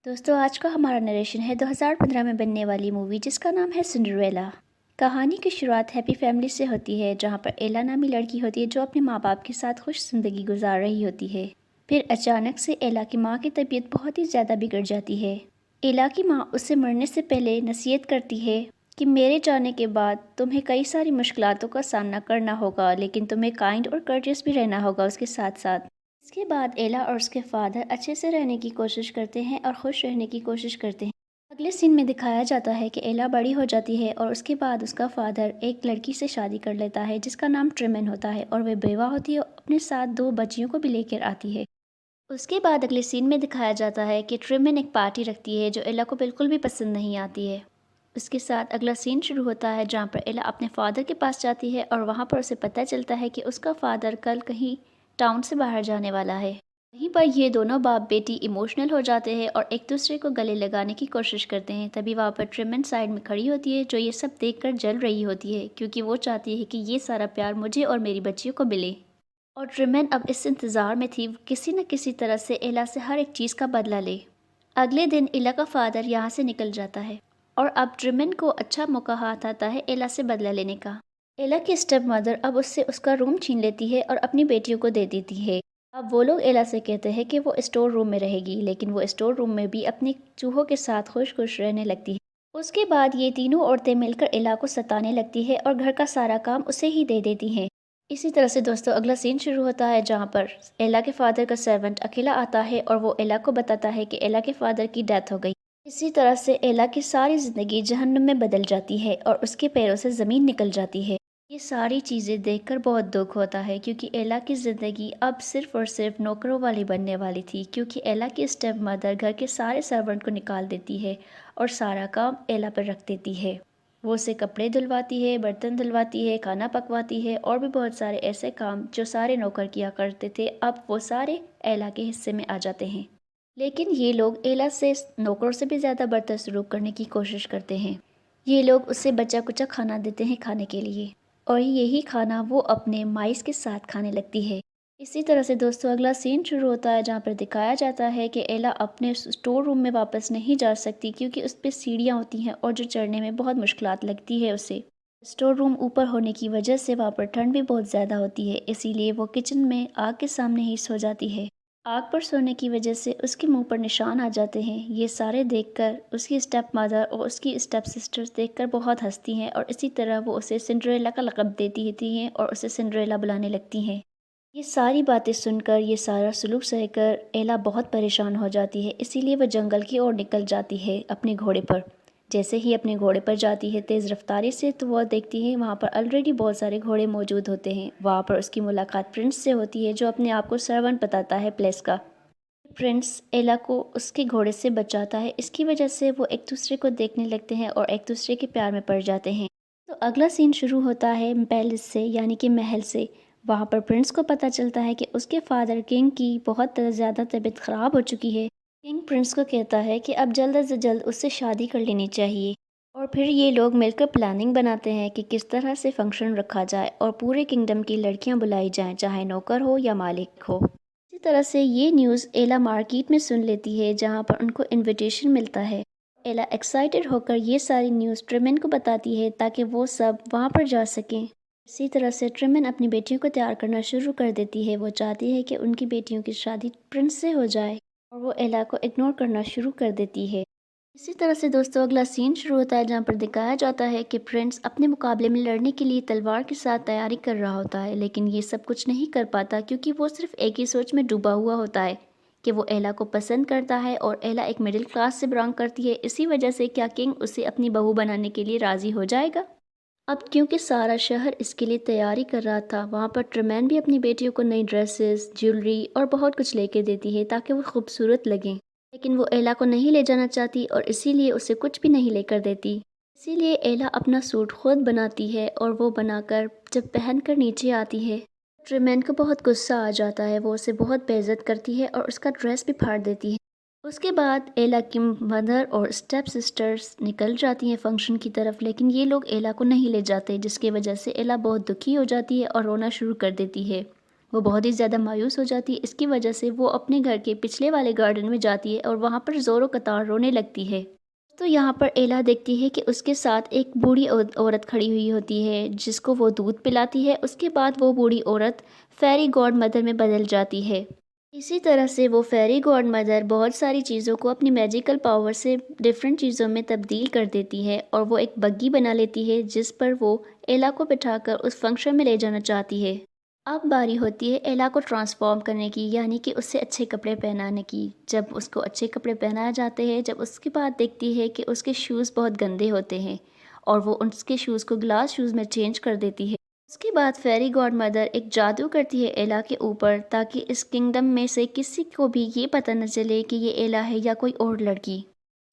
دوستو آج کا ہمارا نریشن ہے 2015 میں بننے والی مووی جس کا نام ہے سنڈریلا۔ کہانی کی شروعات ہیپی فیملی سے ہوتی ہے جہاں پر ایلا نامی لڑکی ہوتی ہے جو اپنے ماں باپ کے ساتھ خوش زندگی گزار رہی ہوتی ہے۔ پھر اچانک سے ایلا کی ماں کی طبیعت بہت ہی زیادہ بگڑ جاتی ہے۔ ایلا کی ماں اسے مرنے سے پہلے نصیحت کرتی ہے کہ میرے جانے کے بعد تمہیں کئی ساری مشکلاتوں کا سامنا کرنا ہوگا، لیکن تمہیں کائنڈ اور کرٹیس بھی رہنا ہوگا اس کے ساتھ ساتھ۔ اس کے بعد ایلا اور اس کے فادر اچھے سے رہنے کی کوشش کرتے ہیں اور خوش رہنے کی کوشش کرتے ہیں۔ اگلے سین میں دکھایا جاتا ہے کہ ایلا بڑی ہو جاتی ہے اور اس کے بعد اس کا فادر ایک لڑکی سے شادی کر لیتا ہے جس کا نام ٹریمن ہوتا ہے، اور وہ بیوہ ہوتی ہے اور اپنے ساتھ 2 بچیوں کو بھی لے کر آتی ہے۔ اس کے بعد اگلے سین میں دکھایا جاتا ہے کہ ٹریمن ایک پارٹی رکھتی ہے جو ایلا کو بالکل بھی پسند نہیں آتی ہے۔ اس کے ساتھ اگلا سین شروع ہوتا ہے جہاں پر ایلا اپنے فادر کے پاس جاتی ہے اور وہاں پر اسے پتہ چلتا ہے کہ اس کا فادر کل کہیں ٹاؤن سے باہر جانے والا ہے۔ وہیں پر یہ دونوں باپ بیٹی ایموشنل ہو جاتے ہیں اور ایک دوسرے کو گلے لگانے کی کوشش کرتے ہیں۔ تبھی وہاں پر ٹریمن سائڈ میں کھڑی ہوتی ہے جو یہ سب دیکھ کر جل رہی ہوتی ہے کیونکہ وہ چاہتی ہے کہ یہ سارا پیار مجھے اور میری بچیوں کو ملے۔ اور ٹریمن اب اس انتظار میں تھی کسی نہ کسی طرح سے ایلا سے ہر ایک چیز کا بدلہ لے۔ اگلے دن ایلا کا فادر یہاں سے نکل جاتا ہے اور اب ٹریمن کو اچھا موقع ہاتھ آتا ہے ایلا سے بدلہ لینے کا۔ ایلا کی اسٹیپ مدر اب اس سے اس کا روم چھین لیتی ہے اور اپنی بیٹیوں کو دے دیتی ہے۔ اب وہ لوگ ایلا سے کہتے ہیں کہ وہ اسٹور روم میں رہے گی، لیکن وہ اسٹور روم میں بھی اپنی چوہوں کے ساتھ خوش خوش رہنے لگتی ہے۔ اس کے بعد یہ تینوں عورتیں مل کر ایلا کو ستانے لگتی ہے اور گھر کا سارا کام اسے ہی دے دیتی ہیں۔ اسی طرح سے دوستو اگلا سین شروع ہوتا ہے جہاں پر ایلا کے فادر کا سرونٹ اکیلا آتا ہے اور وہ ایلا کو بتاتا ہے کہ ایلا کے فادر کی ڈیتھ ہو گئی۔ اسی طرح سے ایلا کی ساری زندگی جہنم میں بدل جاتی ہے اور اس کے پیروں سے زمین نکل جاتی ہے۔ یہ ساری چیزیں دیکھ کر بہت دکھ ہوتا ہے کیونکہ ایلا کی زندگی اب صرف اور صرف نوکروں والی بننے والی تھی، کیونکہ ایلا کی اسٹیپ مدر گھر کے سارے سرونٹ کو نکال دیتی ہے اور سارا کام ایلا پر رکھ دیتی ہے۔ وہ اسے کپڑے دھلواتی ہے، برتن دھلواتی ہے، کھانا پکواتی ہے اور بھی بہت سارے ایسے کام جو سارے نوکر کیا کرتے تھے اب وہ سارے ایلا کے حصے میں آ جاتے ہیں۔ لیکن یہ لوگ ایلا سے نوکروں سے بھی زیادہ برتر سلوک کرنے کی کوشش کرتے ہیں۔ یہ لوگ اسے بچا کچا کھانا دیتے ہیں کھانے کے لیے، اور یہی کھانا وہ اپنے مائس کے ساتھ کھانے لگتی ہے۔ اسی طرح سے دوستو اگلا سین شروع ہوتا ہے جہاں پر دکھایا جاتا ہے کہ ایلا اپنے اسٹور روم میں واپس نہیں جا سکتی کیونکہ اس پہ سیڑھیاں ہوتی ہیں اور جو چڑھنے میں بہت مشکلات لگتی ہے اسے۔ اسٹور روم اوپر ہونے کی وجہ سے وہاں پر ٹھنڈ بھی بہت زیادہ ہوتی ہے، اسی لیے وہ کچن میں آگ کے سامنے ہی سو جاتی ہے۔ آگ پر سونے کی وجہ سے اس کے منہ پر نشان آ جاتے ہیں۔ یہ سارے دیکھ کر اس کی اسٹیپ مدر اور اس کی اسٹیپ سسٹرز دیکھ کر بہت ہنستی ہیں اور اسی طرح وہ اسے سنڈریلا کا لقب دیتی ہیں اور اسے سنڈریلا بلانے لگتی ہیں۔ یہ ساری باتیں سن کر، یہ سارا سلوک سہ کر ایلا بہت پریشان ہو جاتی ہے، اسی لیے وہ جنگل کی اور نکل جاتی ہے اپنے گھوڑے پر۔ جیسے ہی اپنے گھوڑے پر جاتی ہے تیز رفتاری سے تو وہ دیکھتی ہے وہاں پر آلریڈی بہت سارے گھوڑے موجود ہوتے ہیں۔ وہاں پر اس کی ملاقات پرنس سے ہوتی ہے جو اپنے آپ کو سرونٹ بتاتا ہے پلیس کا۔ پرنس ایلا کو اس کے گھوڑے سے بچاتا ہے، اس کی وجہ سے وہ ایک دوسرے کو دیکھنے لگتے ہیں اور ایک دوسرے کے پیار میں پڑ جاتے ہیں۔ تو اگلا سین شروع ہوتا ہے پیلس سے یعنی کہ محل سے۔ وہاں پر پرنس کو پتہ چلتا ہے کہ اس کے فادر کنگ کی بہت زیادہ طبیعت خراب ہو چکی ہے۔ کنگ پرنس کو کہتا ہے کہ اب جلد از جلد اس سے شادی کر لینی چاہیے، اور پھر یہ لوگ مل کر پلاننگ بناتے ہیں کہ کس طرح سے فنکشن رکھا جائے اور پورے کنگڈم کی لڑکیاں بلائی جائیں، چاہے نوکر ہو یا مالک ہو۔ اسی طرح سے یہ نیوز ایلا مارکیٹ میں سن لیتی ہے جہاں پر ان کو انویٹیشن ملتا ہے۔ ایلا ایکسائٹڈ ہو کر یہ ساری نیوز ٹریمن کو بتاتی ہے تاکہ وہ سب وہاں پر جا سکیں۔ اسی طرح سے ٹریمن اپنی بیٹیوں کو تیار کرنا شروع کر دیتی ہے۔ وہ چاہتی ہے کہ ان کی بیٹیوں کی شادی پرنس سے ہو جائے اور وہ ایلا کو اگنور کرنا شروع کر دیتی ہے۔ اسی طرح سے دوستو اگلا سین شروع ہوتا ہے جہاں پر دکھایا جاتا ہے کہ پرنس اپنے مقابلے میں لڑنے کے لیے تلوار کے ساتھ تیاری کر رہا ہوتا ہے، لیکن یہ سب کچھ نہیں کر پاتا کیونکہ وہ صرف ایک ہی سوچ میں ڈوبا ہوا ہوتا ہے کہ وہ ایلا کو پسند کرتا ہے اور ایلا ایک مڈل کلاس سے بلانگ کرتی ہے۔ اسی وجہ سے کیا کنگ اسے اپنی بہو بنانے کے لیے راضی ہو جائے گا؟ اب کیونکہ سارا شہر اس کے لیے تیاری کر رہا تھا، وہاں پر ٹریمین بھی اپنی بیٹیوں کو نئی ڈریسز، جیولری اور بہت کچھ لے کے دیتی ہے تاکہ وہ خوبصورت لگیں، لیکن وہ ایلا کو نہیں لے جانا چاہتی اور اسی لیے اسے کچھ بھی نہیں لے کر دیتی۔ اسی لیے ایلا اپنا سوٹ خود بناتی ہے اور وہ بنا کر جب پہن کر نیچے آتی ہے ٹریمین کو بہت غصہ آ جاتا ہے، وہ اسے بہت بے عزت کرتی ہے اور اس کا ڈریس بھی پھاڑ دیتی ہے۔ اس کے بعد ایلا کی مدر اور اسٹیپ سسٹرز نکل جاتی ہیں فنکشن کی طرف، لیکن یہ لوگ ایلا کو نہیں لے جاتے، جس کی وجہ سے ایلا بہت دکھی ہو جاتی ہے اور رونا شروع کر دیتی ہے۔ وہ بہت ہی زیادہ مایوس ہو جاتی ہے۔ اس کی وجہ سے وہ اپنے گھر کے پچھلے والے گارڈن میں جاتی ہے اور وہاں پر زور و قطار رونے لگتی ہے۔ تو یہاں پر ایلا دیکھتی ہے کہ اس کے ساتھ ایک بوڑھی عورت کھڑی ہوئی ہوتی ہے جس کو وہ دودھ پلاتی ہے۔ اس کے بعد وہ بوڑھی عورت فیری گاڈ مدر میں بدل جاتی ہے۔ اسی طرح سے وہ فیری گاڈ مدر بہت ساری چیزوں کو اپنی میجیکل پاور سے ڈیفرنٹ چیزوں میں تبدیل کر دیتی ہے اور وہ ایک بگی بنا لیتی ہے جس پر وہ ایلا کو بٹھا کر اس فنکشن میں لے جانا چاہتی ہے۔ اب باری ہوتی ہے ایلا کو ٹرانسفارم کرنے کی، یعنی کہ اسے اچھے کپڑے پہنانے کی۔ جب اس کو اچھے کپڑے پہنائے جاتے ہیں، جب اس کے بعد دیکھتی ہے کہ اس کے شوز بہت گندے ہوتے ہیں اور وہ اس کے شوز کو گلاس شوز میں چینج کر دیتی ہے۔ اس کے بعد فیری گاڈ مدر ایک جادو کرتی ہے ایلا کے اوپر تاکہ اس کنگڈم میں سے کسی کو بھی یہ پتہ نہ چلے کہ یہ ایلا ہے یا کوئی اور لڑکی۔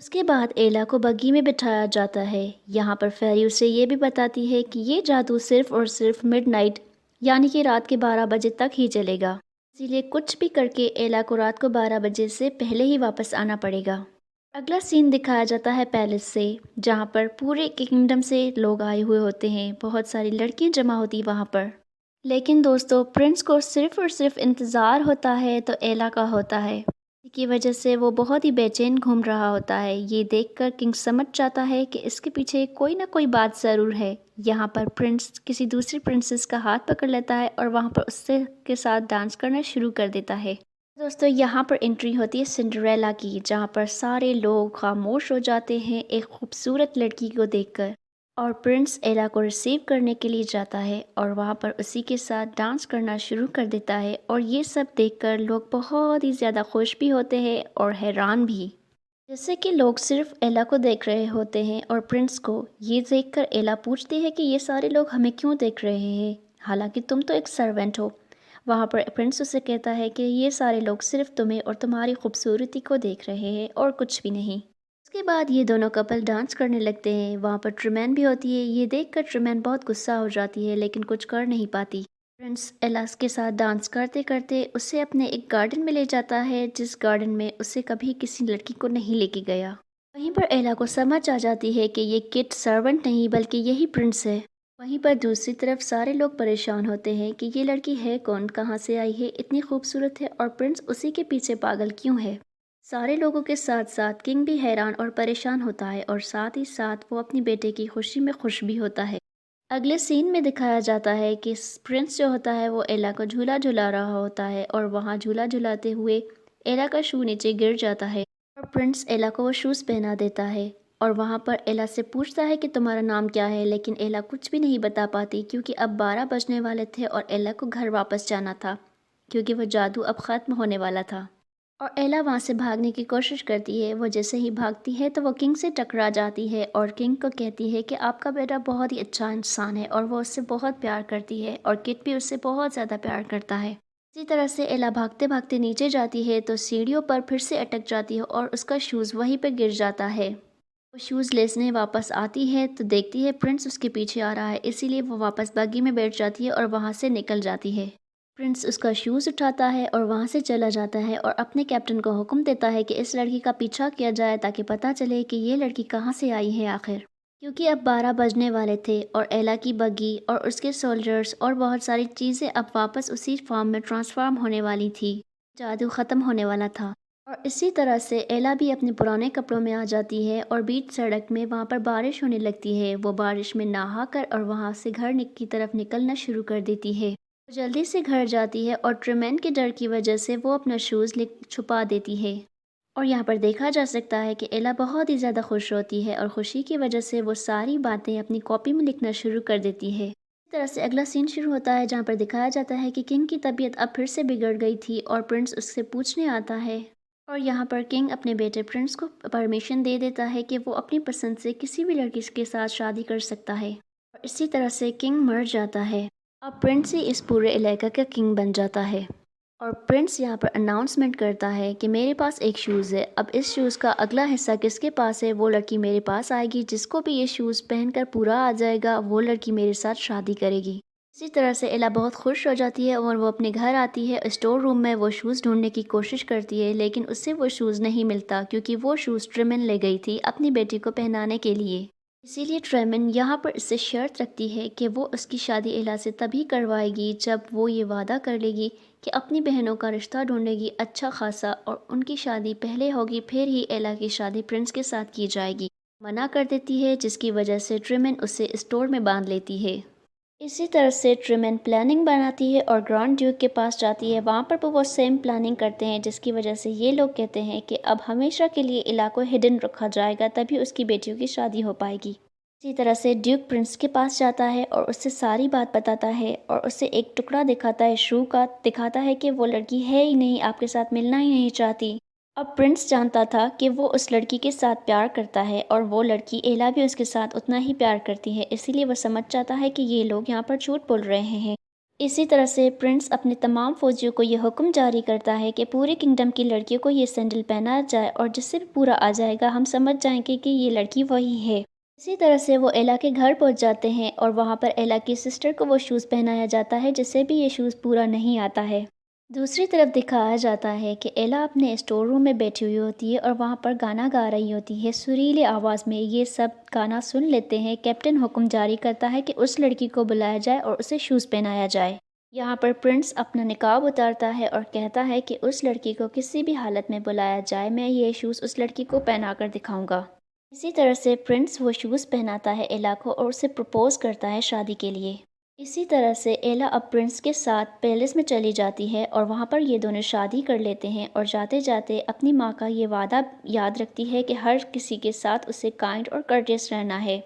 اس کے بعد ایلا کو بگی میں بٹھایا جاتا ہے۔ یہاں پر فیری اسے یہ بھی بتاتی ہے کہ یہ جادو صرف اور صرف مڈ نائٹ یعنی کہ رات کے 12 بجے تک ہی چلے گا، اسی لیے کچھ بھی کر کے ایلا کو رات کو 12 بجے سے پہلے ہی واپس آنا پڑے گا۔ اگلا سین دکھایا جاتا ہے پیلس سے، جہاں پر پورے کنگڈم سے لوگ آئے ہوئے ہوتے ہیں، بہت ساری لڑکیاں جمع ہوتی وہاں پر۔ لیکن دوستو پرنس کو صرف اور صرف انتظار ہوتا ہے تو ایلا کا ہوتا ہے، اس کی وجہ سے وہ بہت ہی بے چین گھوم رہا ہوتا ہے۔ یہ دیکھ کر کنگ سمجھ جاتا ہے کہ اس کے پیچھے کوئی نہ کوئی بات ضرور ہے۔ یہاں پر پرنس کسی دوسری پرنسس کا ہاتھ پکڑ لیتا ہے اور وہاں پر اس کے ساتھ ڈانس کرنا شروع کر دیتا ہے۔ دوستو یہاں پر انٹری ہوتی ہے سنڈریلا کی، جہاں پر سارے لوگ خاموش ہو جاتے ہیں ایک خوبصورت لڑکی کو دیکھ کر، اور پرنس ایلا کو ریسیو کرنے کے لیے جاتا ہے اور وہاں پر اسی کے ساتھ ڈانس کرنا شروع کر دیتا ہے، اور یہ سب دیکھ کر لوگ بہت ہی زیادہ خوش بھی ہوتے ہیں اور حیران بھی، جیسے کہ لوگ صرف ایلا کو دیکھ رہے ہوتے ہیں اور پرنس کو۔ یہ دیکھ کر ایلا پوچھتی ہے کہ یہ سارے لوگ ہمیں کیوں دیکھ رہے ہیں، حالانکہ تم تو ایک سرونٹ ہو۔ وہاں پر پرنس اسے کہتا ہے کہ یہ سارے لوگ صرف تمہیں اور تمہاری خوبصورتی کو دیکھ رہے ہیں اور کچھ بھی نہیں۔ اس کے بعد یہ دونوں کپل ڈانس کرنے لگتے ہیں۔ وہاں پر ٹریمین بھی ہوتی ہے۔ یہ دیکھ کر ٹریمین بہت غصہ ہو جاتی ہے لیکن کچھ کر نہیں پاتی۔ پرنس ایلا کے ساتھ ڈانس کرتے کرتے اسے اپنے ایک گارڈن میں لے جاتا ہے، جس گارڈن میں اسے کبھی کسی لڑکی کو نہیں لے کے گیا۔ وہیں پر ایلا کو سمجھ آ جاتی ہے کہ یہ کٹ سرونٹ نہیں بلکہ یہی پرنس ہے۔ وہیں پر دوسری طرف سارے لوگ پریشان ہوتے ہیں کہ یہ لڑکی ہے کون، کہاں سے آئی ہے، اتنی خوبصورت ہے اور پرنس اسی کے پیچھے پاگل کیوں ہے۔ سارے لوگوں کے ساتھ ساتھ کنگ بھی حیران اور پریشان ہوتا ہے اور ساتھ ہی ساتھ وہ اپنی بیٹے کی خوشی میں خوش بھی ہوتا ہے۔ اگلے سین میں دکھایا جاتا ہے کہ پرنس جو ہوتا ہے وہ ایلا کو جھولا جھلا رہا ہوتا ہے اور وہاں جھولا جھلاتے ہوئے ایلا کا شو نیچے گر جاتا ہے اور پرنس ایلا کو وہ شوز پہنا دیتا ہے، اور وہاں پر ایلا سے پوچھتا ہے کہ تمہارا نام کیا ہے، لیکن ایلا کچھ بھی نہیں بتا پاتی کیونکہ اب 12 بجنے والے تھے اور ایلا کو گھر واپس جانا تھا کیونکہ وہ جادو اب ختم ہونے والا تھا۔ اور ایلا وہاں سے بھاگنے کی کوشش کرتی ہے۔ وہ جیسے ہی بھاگتی ہے تو وہ کنگ سے ٹکرا جاتی ہے اور کنگ کو کہتی ہے کہ آپ کا بیٹا بہت ہی اچھا انسان ہے اور وہ اس سے بہت پیار کرتی ہے، اور کٹ بھی اس سے بہت زیادہ پیار کرتا ہے۔ اسی طرح سے ایلا بھاگتے بھاگتے نیچے جاتی ہے تو سیڑھیوں پر پھر سے اٹک جاتی ہے اور اس کا شوز وہیں پہ گر جاتا ہے۔ وہ شوز لیسنے واپس آتی ہے تو دیکھتی ہے پرنس اس کے پیچھے آ رہا ہے، اسی لیے وہ واپس باگی میں بیٹھ جاتی ہے اور وہاں سے نکل جاتی ہے۔ پرنس اس کا شوز اٹھاتا ہے اور وہاں سے چلا جاتا ہے اور اپنے کیپٹن کو حکم دیتا ہے کہ اس لڑکی کا پیچھا کیا جائے تاکہ پتہ چلے کہ یہ لڑکی کہاں سے آئی ہے آخر، کیونکہ اب 12 بجنے والے تھے اور ایلا کی بگی اور اس کے سولجرز اور بہت ساری چیزیں اب واپس اسی فارم میں ٹرانسفارم ہونے والی تھی، جادو ختم ہونے والا تھا۔ اور اسی طرح سے ایلا بھی اپنے پرانے کپڑوں میں آ جاتی ہے اور بیچ سڑک میں وہاں پر بارش ہونے لگتی ہے۔ وہ بارش میں نہا کر اور وہاں سے گھر کی طرف نکلنا شروع کر دیتی ہے۔ وہ جلدی سے گھر جاتی ہے اور ٹریمین کے ڈر کی وجہ سے وہ اپنا شوز چھپا دیتی ہے، اور یہاں پر دیکھا جا سکتا ہے کہ ایلا بہت ہی زیادہ خوش ہوتی ہے اور خوشی کی وجہ سے وہ ساری باتیں اپنی کاپی میں لکھنا شروع کر دیتی ہے۔ اس طرح سے اگلا سین شروع ہوتا ہے جہاں پر دکھایا جاتا ہے کہ کنگ کی طبیعت اب پھر سے بگڑ گئی تھی اور پرنس اس سے پوچھنے آتا ہے، اور یہاں پر کنگ اپنے بیٹے پرنس کو پرمیشن دے دیتا ہے کہ وہ اپنی پسند سے کسی بھی لڑکی کے ساتھ شادی کر سکتا ہے، اور اسی طرح سے کنگ مر جاتا ہے۔ اب پرنس ہی اس پورے علاقے کا کنگ بن جاتا ہے، اور پرنس یہاں پر اناؤنسمنٹ کرتا ہے کہ میرے پاس ایک شوز ہے، اب اس شوز کا اگلا حصہ کس کے پاس ہے وہ لڑکی میرے پاس آئے گی، جس کو بھی یہ شوز پہن کر پورا آ جائے گا وہ لڑکی میرے ساتھ شادی کرے گی۔ اسی طرح سے ایلا بہت خوش ہو جاتی ہے اور وہ اپنے گھر آتی ہے۔ اسٹور روم میں وہ شوز ڈھونڈنے کی کوشش کرتی ہے لیکن اس سے وہ شوز نہیں ملتا کیونکہ وہ شوز ٹریمن لے گئی تھی اپنی بیٹی کو پہنانے کے لیے۔ اسی لیے ٹریمن یہاں پر اس سے شرط رکھتی ہے کہ وہ اس کی شادی ایلا سے تبھی کروائے گی جب وہ یہ وعدہ کر لے گی کہ اپنی بہنوں کا رشتہ ڈھونڈے گی اچھا خاصا، اور ان کی شادی پہلے ہوگی، پھر ہی ایلا کی شادی پرنس کے ساتھ کی جائے گی۔ منع کر دیتی ہے، جس کی وجہ سے ٹریمن اسے اسٹور میں باندھ لیتی ہے۔ اسی طرح سے ٹریمن پلاننگ بناتی ہے اور گرانڈ ڈیوک کے پاس جاتی ہے، وہاں پر وہ سیم پلاننگ کرتے ہیں، جس کی وجہ سے یہ لوگ کہتے ہیں کہ اب ہمیشہ کے لیے ایلا کو ہڈن رکھا جائے گا، تبھی اس کی بیٹیوں کی شادی ہو پائے گی۔ اسی طرح سے ڈیوک پرنس کے پاس جاتا ہے اور اس سے ساری بات بتاتا ہے، اور اسے ایک ٹکڑا دکھاتا ہے شو کا، دکھاتا ہے کہ وہ لڑکی ہے ہی نہیں، آپ کے ساتھ ملنا ہی نہیں چاہتی۔ اب پرنس جانتا تھا کہ وہ اس لڑکی کے ساتھ پیار کرتا ہے، اور وہ لڑکی ایلا بھی اس کے ساتھ اتنا ہی پیار کرتی ہے، اسی لیے وہ سمجھ جاتا ہے کہ یہ لوگ یہاں پر جھوٹ بول رہے ہیں۔ اسی طرح سے پرنس اپنے تمام فوجیوں کو یہ حکم جاری کرتا ہے کہ پورے کنگڈم کی لڑکیوں کو یہ سینڈل پہنا جائے، اور جس سے بھی پورا آ جائے گا ہم سمجھ جائیں گے کہ یہ لڑکی وہی ہے۔ اسی طرح سے وہ ایلا کے گھر پہنچ جاتے ہیں، اور وہاں پر ایلا کی سسٹر کو وہ شوز پہنایا جاتا ہے، جس سے بھی یہ شوز پورا نہیں آتا ہے۔ دوسری طرف دکھایا جاتا ہے کہ ایلا اپنے اسٹور روم میں بیٹھی ہوئی ہوتی ہے، اور وہاں پر گانا گا رہی ہوتی ہے سریلی آواز میں۔ یہ سب گانا سن لیتے ہیں، کیپٹن حکم جاری کرتا ہے کہ اس لڑکی کو بلایا جائے اور اسے شوز پہنایا جائے۔ یہاں پر پرنس اپنا نقاب اتارتا ہے اور کہتا ہے کہ اس لڑکی کو کسی بھی حالت میں بلایا جائے، میں یہ شوز اس لڑکی کو پہنا کر دکھاؤں گا۔ اسی طرح سے پرنس وہ شوز پہناتا ہے ایلا کو اور اسے پرپوز کرتا ہے شادی کے لیے۔ اسی طرح سے ایلا اب پرنس کے ساتھ پیلس میں چلی جاتی ہے، اور وہاں پر یہ دونوں شادی کر لیتے ہیں، اور جاتے جاتے اپنی ماں کا یہ وعدہ یاد رکھتی ہے کہ ہر کسی کے ساتھ اسے کائنڈ اور کرٹیس رہنا ہے۔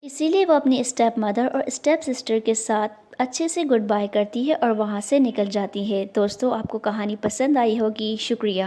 اسی لیے وہ اپنی اسٹیپ مدر اور اسٹیپ سسٹر کے ساتھ اچھے سے گڈ بائی کرتی ہے اور وہاں سے نکل جاتی ہے۔ دوستو، آپ کو کہانی پسند آئی ہوگی، شکریہ۔